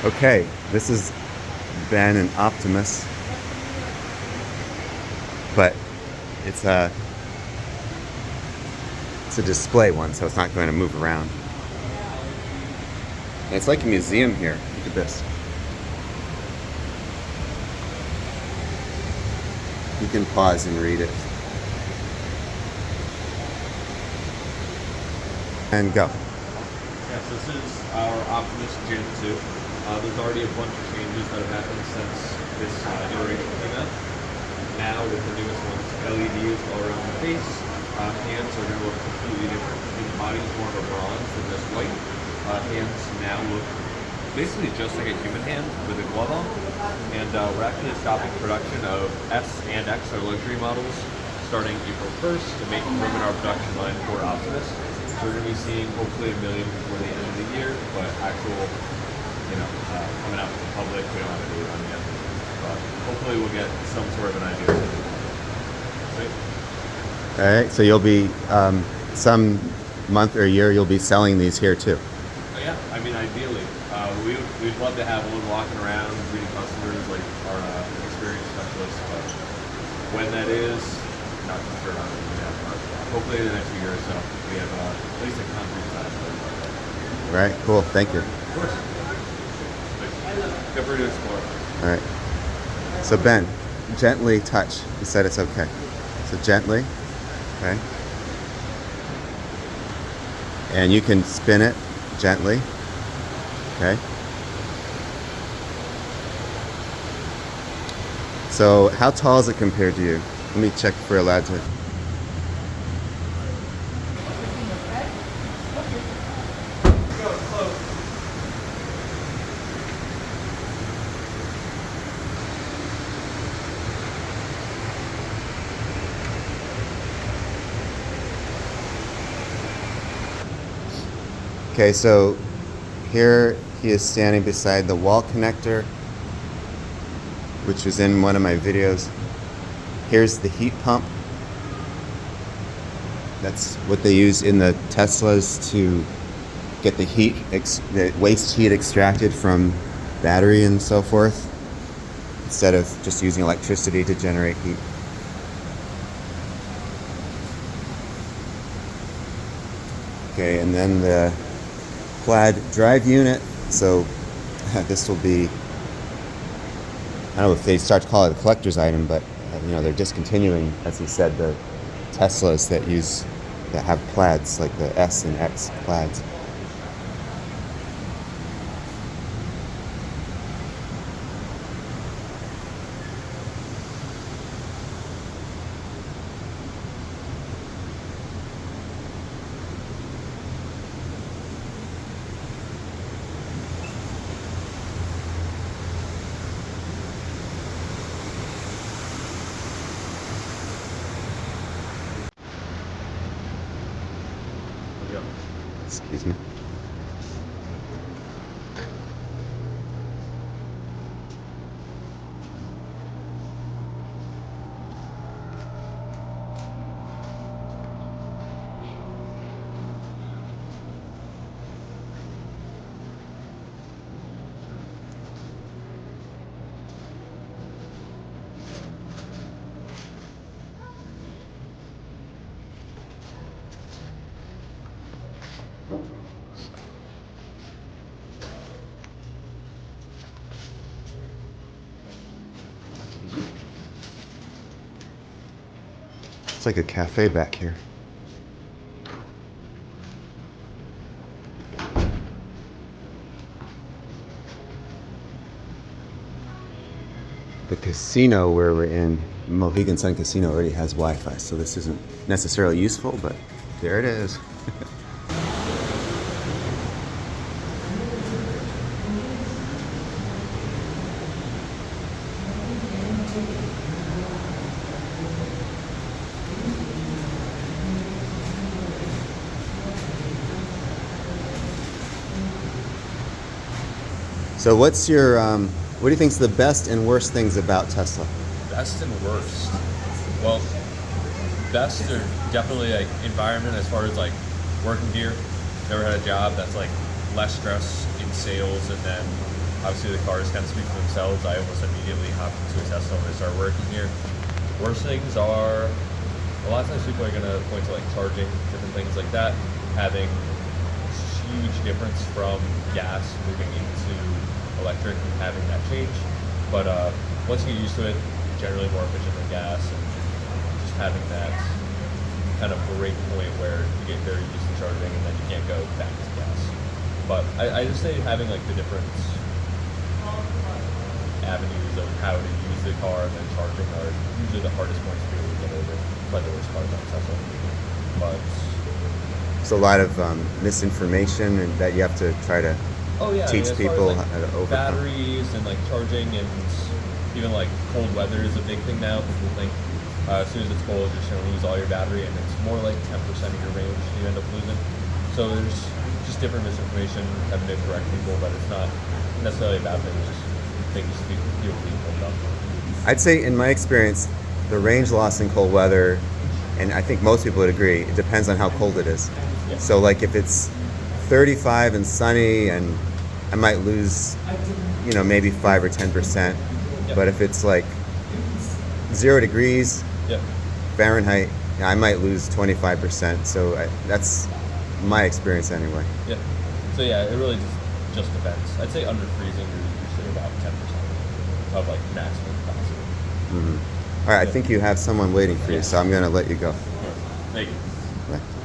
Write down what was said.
Okay, this is Ben and Optimus, but it's a display one, so it's not going to move around. And it's like a museum here. Look at this. You can pause and read it. And go. Yes, this is our Optimus Gen 2. There's already a bunch of changes that have happened since this iteration came out. Now, with the newest ones, LEDs all around the face. Hands are going to look completely different. His body is more of a bronze than this white. Hands now look basically just like a human hand with a glove on. And we're actually stopping production of S and X, our luxury models, starting April 1st to make room in our production line for Optimus. So we're going to be seeing hopefully 1 million before the end of the year, but actual, coming out to the public, we don't have a date on yet. But hopefully we'll get some sort of an idea. All right, so you'll be, some month or year, you'll be selling these here too. Oh, yeah, I mean, ideally. We'd love to have one walking around, greeting customers like our experience specialists, but when that is, not too sure on it yet. But hopefully in the next year or so, we have at least a concrete time. All right, cool, thank you. Of course. Feel free to explore. All right, so Ben, gently touch. You said it's okay. So gently, okay? And you can spin it gently, okay? So how tall is it compared to you? Let me check if we're allowed to. Okay, so here he is standing beside the wall connector, which was in one of my videos. Here's the heat pump. That's what they use in the Teslas to get the heat, the waste heat extracted from battery and so forth, instead of just using electricity to generate heat. Okay, and then the plaid drive unit. So this will be, I don't know if they start to call it a collector's item, but they're discontinuing, as he said, the Teslas that have plaids, like the S and X plaids. Excuse me. It's like a cafe back here. The casino where we're in, Mohegan Sun Casino, already has Wi-Fi, so this isn't necessarily useful, but there it is. So what's your, what do you think's the best and worst things about Tesla? Best and worst. Well, best are definitely like environment as far as like working gear. Never had a job that's like less stress in sales, and then Obviously, the cars kind of speak for themselves. I almost immediately hopped into a Tesla when I started working here. Worst things are, a lot of times people are going to point to like charging, different things like that, having huge difference from gas moving into electric and having that change. But once you get used to it, generally more efficient than gas, and just having that kind of break point where you get very used to charging and then you can't go back to gas. But I just say having like the different avenues of how to use the car and then charging are usually the hardest points for people to get over. By the worst part about Tesla. But There's a lot of misinformation and that you have to try to oh yeah, teach I mean, people as far as, like, how to overcome. batteries and like charging and even like cold weather is a big thing now. People think as soon as it's cold, you're just going to lose all your battery, and it's more like 10% of your range you end up losing. So there's just different misinformation having to correct people, but it's not necessarily a bad thing. It's just things people need to hold up. I'd say in my experience, the range loss in cold weather, and I think most people would agree, it depends on how cold it is. Yeah. So like if it's 35 and sunny, and I might lose, maybe 5 or 10%. Yeah. But if it's like 0 degrees Yeah. Fahrenheit, I might lose 25%. So that's my experience anyway. Yeah. So yeah, it really just depends. I'd say under freezing, you're usually about 10% of like maximum capacity. All right, I think you have someone waiting for you, so I'm going to let you go. Thank you. Right.